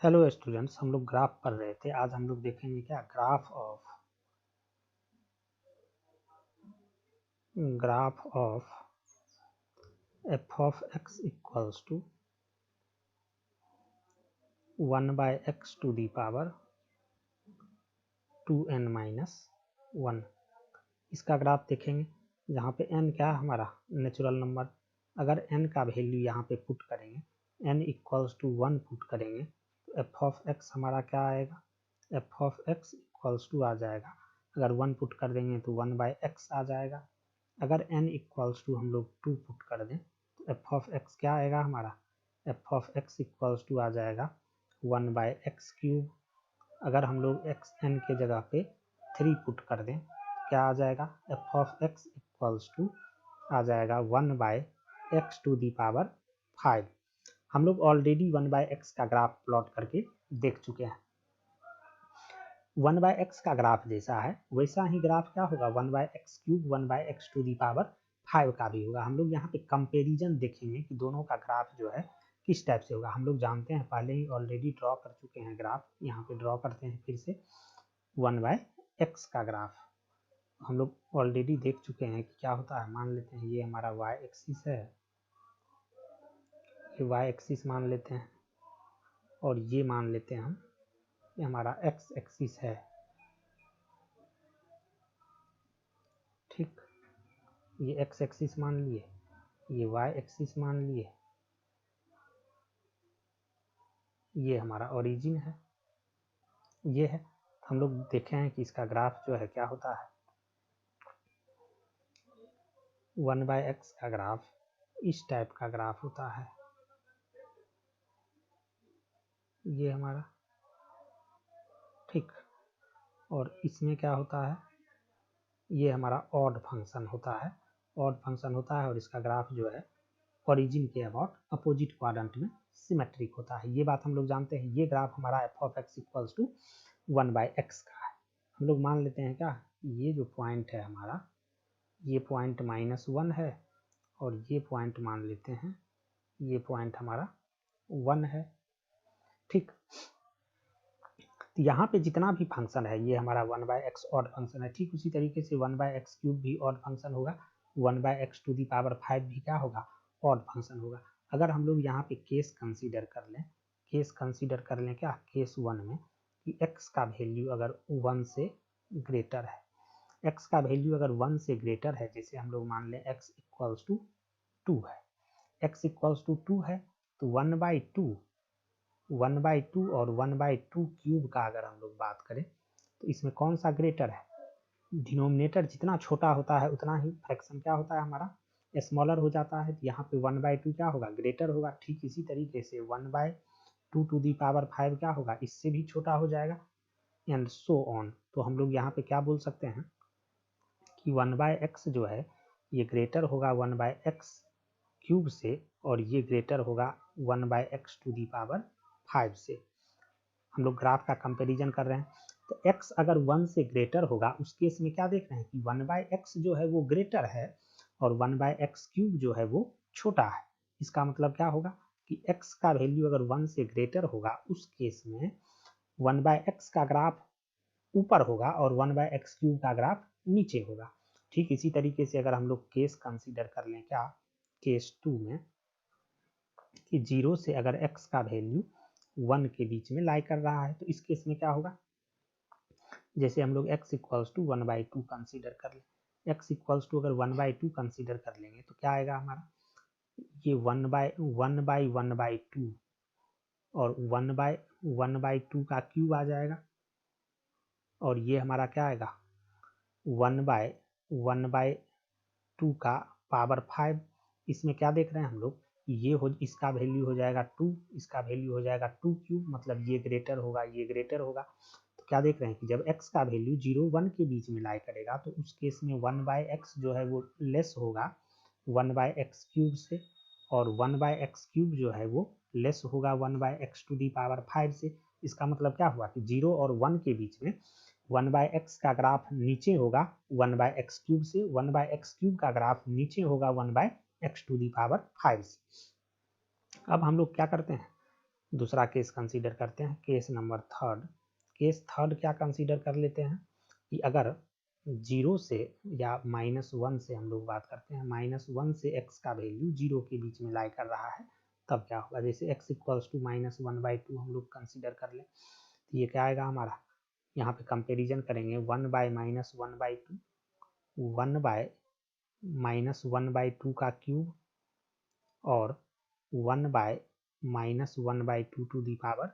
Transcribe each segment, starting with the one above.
Hello students, हम लोग graph पढ़ रहे थे। आज हम लोग देखेंगे क्या graph of f of x equals to 1/x to the power 2n minus 1। इसका ग्राफ देखेंगे जहाँ पे n क्या है हमारा नेचुरल नंबर। अगर n का वैल्यू यहाँ पे पुट करेंगे, n इक्वल्स टू 1 पुट करेंगे तो एफ ऑफ एक्स हमारा क्या आएगा, f of x equals to आ जाएगा। अगर 1 पुट कर देंगे तो 1/x आ जाएगा। अगर n इक्वल्स टू हम लोग 2 पुट कर दें तो एफ ऑफ एक्स क्या आएगा हमारा, f of x equals to आ जाएगा 1/x क्यूब। अगर हम लोग एक्स n के जगह पे 3 पुट कर दें तो क्या आ जाएगा, F of x equals to आ जाएगा 1/x टू दी पावर 5। हम लोग ऑलरेडी 1/x का ग्राफ प्लॉट करके देख चुके हैं। 1/x का ग्राफ जैसा है वैसा ही ग्राफ क्या होगा, 1/x cube 1/x to the power 5 का भी होगा। हम लोग यहाँ पे कंपेरिजन देखेंगे कि दोनों का ग्राफ जो है किस टाइप से होगा। हम लोग जानते हैं, पहले ही ऑलरेडी ड्रॉ कर चुके हैं ग्राफ। यहाँ पे ड्रॉ करते हैं फिर से 1/x का ग्राफ। हम लोग ऑलरेडी देख चुके हैं कि क्या होता है। मान लेते हैं ये हमारा y एक्सिस है, ये y एक्सिस मान लेते हैं, और ये मान लेते हैं हम ये हमारा x एक्सिस है। ठीक, ये x एक्सिस मान लिए, ये y एक्सिस मान लिए, ये हमारा ओरिजिन है, ये है। हम लोग देखे हैं कि इसका ग्राफ जो है क्या होता है, 1/x का ग्राफ इस टाइप का ग्राफ होता है। ये हमारा ठीक, और इसमें क्या होता है, ये हमारा ऑड फंक्शन होता है। ऑड फंक्शन होता है और इसका ग्राफ जो है ओरिजिन के अबाउट अपोजिट क्वाड्रेंट में सिमेट्रिक होता है। ये बात हम लोग जानते हैं। ये ग्राफ हमारा f of x equals to 1/x का है। हम लोग मान लेते हैं क्या, ये जो पॉइंट है हमारा, ये पॉइंट -1 है, और ये पॉइंट मान लेते हैं ये पॉइंट हमारा 1 है। ठीक, तो यहाँ पे जितना भी फंक्शन है ये हमारा 1/x ऑड फंक्शन है। ठीक उसी तरीके से 1/x क्यूब भी ऑड फंक्शन होगा, 1/x टू दी पावर 5 भी क्या होगा, ऑड फंक्शन होगा। अगर हम लोग यहाँ पे केस कंसीडर कर लें, केस कंसीडर कर लें क्या, केस 1 में कि x का वैल्यू अगर 1 से ग्रेटर है, x का वैल्यू अगर 1 से ग्रेटर है, जैसे हम लोग मान लें x इक्वल्स टू 2 है, x इक्वल्स टू 2 है तो 1/2 और 1/2 क्यूब का अगर हम लोग बात करें तो इसमें कौन सा ग्रेटर है, डिनोमिनेटर जितना छोटा होता है उतना ही फ्रैक्शन क्या होता है हमारा, स्मॉलर हो जाता है। तो यहाँ पे 1/2 क्या होगा, ग्रेटर होगा। ठीक इसी तरीके से 1/2 टू दी पावर 5 क्या होगा, इससे भी छोटा हो जाएगा, एंड सो ऑन। तो हम लोग यहाँ पे क्या बोल सकते हैं कि 1/x जो है ये ग्रेटर होगा 1/x क्यूब से, और ये ग्रेटर होगा 1/x टू दी पावर 5 से। हम लोग ग्राफ का कंपैरिजन कर रहे हैं, तो x अगर 1 से ग्रेटर होगा उस केस में क्या देख रहे हैं कि 1/x जो है वो ग्रेटर है और 1/x क्यूब जो है वो छोटा है। इसका मतलब क्या होगा कि x का वैल्यू अगर 1 से ग्रेटर होगा उस केस में 1/x का ग्राफ ऊपर होगा और 1/x क्यूब का ग्राफ नीचे होगा। ठीक इसी तरीके से अगर हम लोग केस कंसीडर कर लें क्या, केस 2 में कि 0 से अगर x का वैल्यू 1 के बीच में लाई कर रहा है तो इस केस में क्या होगा, जैसे हम लोग x इक्वल्स टू 1/2 कंसीडर कर लें, x इक्वल्स टू अगर 1/2 कंसीडर कर लेंगे तो क्या आएगा हमारा, ये 1/1/2 और 1/2 का क्यूब आ जाएगा, और ये हमारा क्या आएगा 1/1/2 का पावर 5। इसमें क्या देख रहे हैं हम लोग, ये हो इसका वैल्यू हो जाएगा 2, इसका वैल्यू हो जाएगा 2 क्यूब, मतलब ये ग्रेटर होगा ये ग्रेटर होगा। तो क्या देख रहे हैं कि जब x का वैल्यू 0-1 के बीच में लाई करेगा तो उस केस में 1/x जो है वो लेस होगा 1/x क्यूब से, और 1/x क्यूब जो है वो लेस होगा 1/x टू दी पावर 5 से। इसका मतलब क्या हुआ कि 0 और 1 के बीच में 1/x का ग्राफ नीचे होगा 1/x क्यूब से, 1/x क्यूब का ग्राफ नीचे होगा 1/x टू दी पावर 5 से। अब हम लोग क्या करते हैं, दूसरा केस कंसीडर करते हैं, case number third. Case third क्या कंसीडर कर लेते हैं कि अगर 0 से या -1 से हम लोग बात करते हैं, -1 से x का वैल्यू 0 के बीच में लाई कर रहा है, तब क्या होगा। जैसे x इक्वल्स टू -1/2 हम लोग कंसीडर कर लें, तो ये क्या आएगा हमारा, यहाँ पे कंपेरिजन करेंगे 1/-1/2, 1/-1/2 का क्यूब और 1/-1/2 टू दी पावर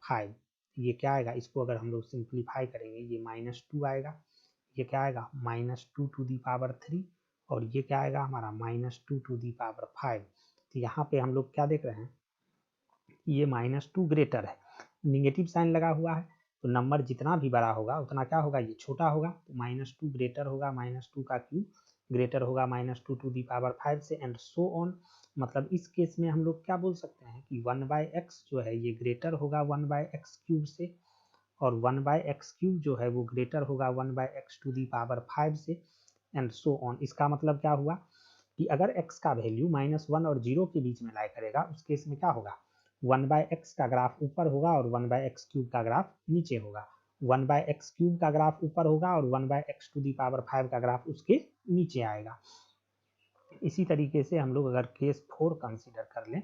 5। ये क्या आएगा, इसको अगर हम लोग सिंप्लीफाई करेंगे, ये -2 आएगा, ये क्या आएगा -2 टू दी पावर 3, और ये क्या आएगा हमारा -2 टू दी पावर 5। तो यहाँ पे हम लोग क्या देख रहे हैं, ये -2 ग्रेटर है, निगेटिव साइन लगा हुआ है, तो नंबर जितना भी बड़ा होगा उतना क्या होगा, ये छोटा होगा। तो -2 ग्रेटर होगा -2 का क्यूब, ग्रेटर होगा -2 टू दी पावर 5 से, एंड सो ऑन। मतलब इस केस में हम लोग क्या बोल सकते हैं कि 1/x जो है ये ग्रेटर होगा 1/x क्यूब से, और 1/x क्यूब जो है वो ग्रेटर होगा 1/x टू दी पावर 5 से, एंड सो ऑन। इसका मतलब क्या हुआ कि अगर x का वैल्यू -1 और 0 के बीच में लाई करेगा, उस केस में क्या होगा, 1/x का ग्राफ ऊपर होगा और 1/x क्यूब का ग्राफ नीचे होगा। 1/x क्यूब का ग्राफ ऊपर होगा और 1/x टू दी पावर 5 का ग्राफ उसके नीचे आएगा। इसी तरीके से हम लोग अगर केस 4 कंसीडर कर लें,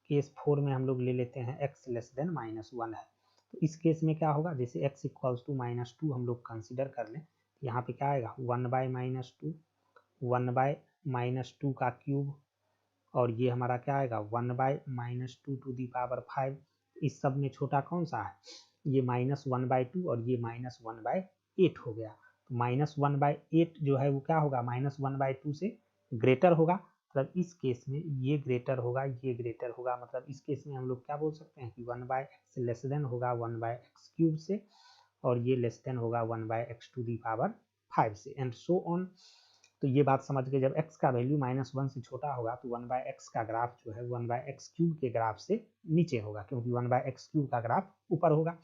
केस 4 में हम लोग ले लेते हैं x लेस देन -1 है, तो इस केस में क्या होगा, जैसे x इक्वल्स टू -2 हम लोग कंसीडर कर लें, यहाँ पे क्या आएगा 1/-2, 1/-2 का क्यूब, और ये हमारा क्या आएगा 1/-2 टू दी पावर 5। इस सब में छोटा कौन सा है, ये -1/2 और ये -1/8 हो गया। तो -1/8 जो है वो क्या होगा, -1/2 से ग्रेटर होगा, मतलब इस केस में ये ग्रेटर होगा, ये ग्रेटर होगा, मतलब इस केस में हम लोग क्या बोल सकते हैं कि 1/x लेस देन होगा 1/x क्यूब से, और ये लेस देन होगा 1/x टू दी पावर 5 से, एंड सो ऑन। तो ये बात समझ के, जब x का वैल्यू -1 से छोटा होगा तो 1/x का ग्राफ जो है 1/x क्यूब के ग्राफ से नीचे होगा, क्योंकि 1/x क्यूब का ग्राफ ऊपर होगा।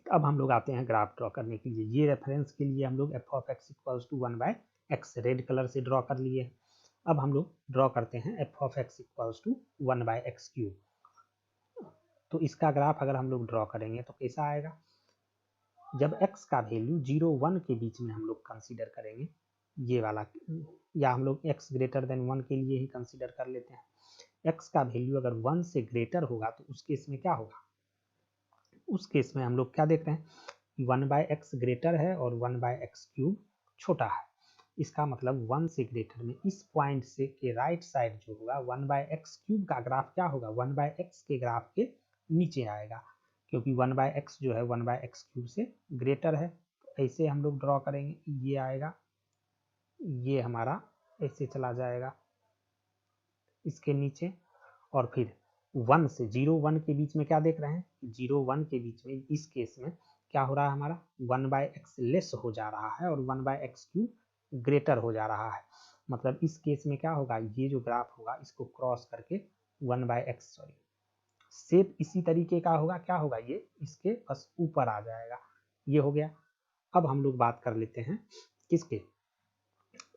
अब हम लोग आते हैं ग्राफ ड्रॉ करने के लिए। ये रेफरेंस के लिए हम लोग f(x) equals to 1/x red colour से ड्रॉ कर लिए। अब हम लोग ड्रॉ करते हैं f(x) equals to 1/x cube. तो इसका ग्राफ अगर हम लोग ड्रॉ करेंगे तो कैसा आएगा, जब x का वैल्यू 0-1 के बीच में हम लोग कंसीडर करेंगे, ये वाला, या हम लोग x ग्रेटर देन 1 के लिए ही कंसीडर कर लेते हैं। x का वैल्यू अगर 1 से ग्रेटर होगा तो उस केस में क्या होगा, उस केस में हम लोग क्या देख रहे हैं, 1/x ग्रेटर है और 1/x क्यूब छोटा है। इसका मतलब 1 से ग्रेटर में इस पॉइंट से के राइट साइड जो होगा 1/x क्यूब का ग्राफ क्या होगा, 1/x के ग्राफ के नीचे आएगा, क्योंकि 1/x जो है 1/x क्यूब से ग्रेटर है। तो ऐसे हम लोग ड्रॉ करेंगे, ये आएगा, ये हमारा ऐसे चला जाएगा इसके नीचे, और फिर 1 से 0-1 के बीच में क्या देख रहे हैं, 0-1 के बीच में इस केस में क्या हो रहा है, हमारा 1/x लेस हो जा रहा है और 1/x क्यूब ग्रेटर हो जा रहा है। मतलब इस केस में क्या होगा, ये जो ग्राफ होगा इसको क्रॉस करके 1/x, सॉरी, शेप इसी तरीके का होगा, क्या होगा, ये इसके बस ऊपर आ जाएगा। ये हो गया। अब हम लोग बात कर लेते हैं किसके,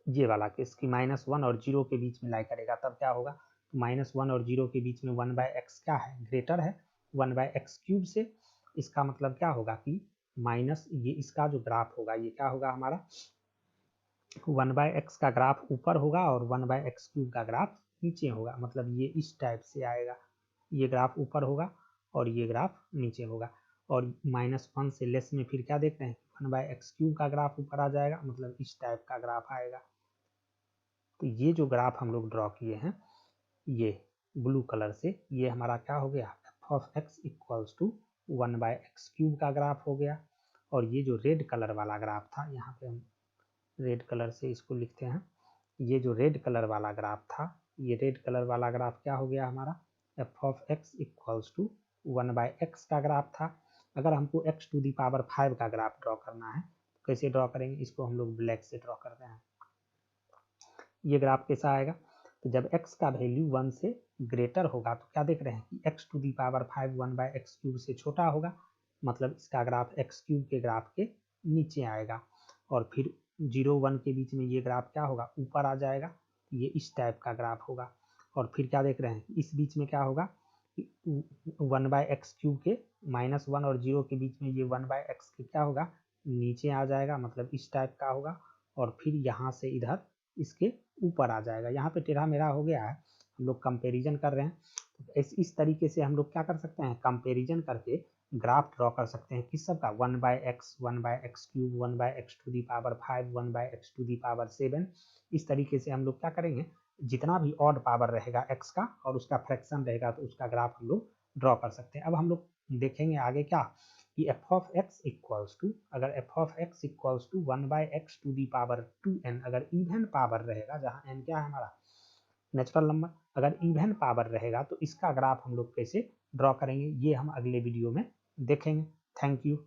ये वाला केस की -1 और 0 के बीच में लाई करेगा, तब क्या होगा, -1 और 0 के बीच में 1/x क्या है, ग्रेटर है 1/x क्यूब से। इसका मतलब क्या होगा कि माइनस ये इसका जो ग्राफ होगा ये क्या होगा हमारा, 1/x का ग्राफ ऊपर होगा और 1/x क्यूब का ग्राफ नीचे होगा। मतलब ये इस टाइप से आएगा, ये ग्राफ ऊपर होगा और ये ग्राफ नीचे होगा, और -1 से लेस में फिर क्या देख रहे हैं, 1/x क्यूब का ग्राफ ऊपर आ जाएगा, मतलब इस टाइप का ग्राफ आएगा। तो ये जो ग्राफ हम लोग ड्रॉ किए हैं, ये ब्लू कलर से, ये हमारा क्या हो गया, f(x) equals to 1/x cube का ग्राफ हो गया। और ये जो रेड कलर वाला ग्राफ था, यहाँ पे हम रेड कलर से इसको लिखते हैं, ये जो रेड कलर वाला ग्राफ था, ये रेड कलर वाला ग्राफ क्या हो गया हमारा, f(x) इक्वल्स टू 1/x का ग्राफ था। अगर हमको x टू दी पावर 5 का ग्राफ ड्रॉ करना है तो कैसे ड्रॉ करेंगे, इसको हम लोग ब्लैक से ड्रॉ करते हैं। ये ग्राफ कैसा आएगा, तो जब x का वैल्यू 1 से ग्रेटर होगा तो क्या देख रहे हैं कि x to the power 5 1/x cube से छोटा होगा, मतलब इसका ग्राफ x क्यूब के ग्राफ के नीचे आएगा। और फिर 0-1 के बीच में ये ग्राफ क्या होगा, ऊपर आ जाएगा, ये इस टाइप का ग्राफ होगा। और फिर क्या देख रहे हैं, इस बीच में क्या होगा, 1/x³ के -1 और 0 के बीच में ये 1/x के क्या होगा, नीचे आ जाएगा, मतलब इस टाइप का होगा, और फिर यहाँ से इधर इसके ऊपर आ जाएगा। यहाँ पे टेढ़ा मेढ़ा हो गया है, हम लोग कंपेरिजन कर रहे हैं। तो इस तरीके से हम लोग क्या कर सकते हैं, कंपेरिजन करके ग्राफ ड्रॉ कर सकते हैं किस सब का, 1/x, 1/x³, 1/x⁵, 1/x⁷। इस तरीके से हम लोग क्या करेंगे, जितना भी ऑड पावर रहेगा x का और उसका फ्रैक्शन रहेगा तो उसका ग्राफ हम लोग ड्रॉ कर सकते हैं। अब हम लोग देखेंगे आगे क्या, कि f of x equals to, अगर f of x equals to 1/x⁴n, अगर इवन पावर रहेगा, जहाँ n क्या है हमारा नेचुरल नंबर, अगर इवन पावर रहेगा तो इसका ग्राफ हम लोग कैसे ड्रॉ करेंगे, ये हम अगले वीडियो में देखेंगे। Thank you.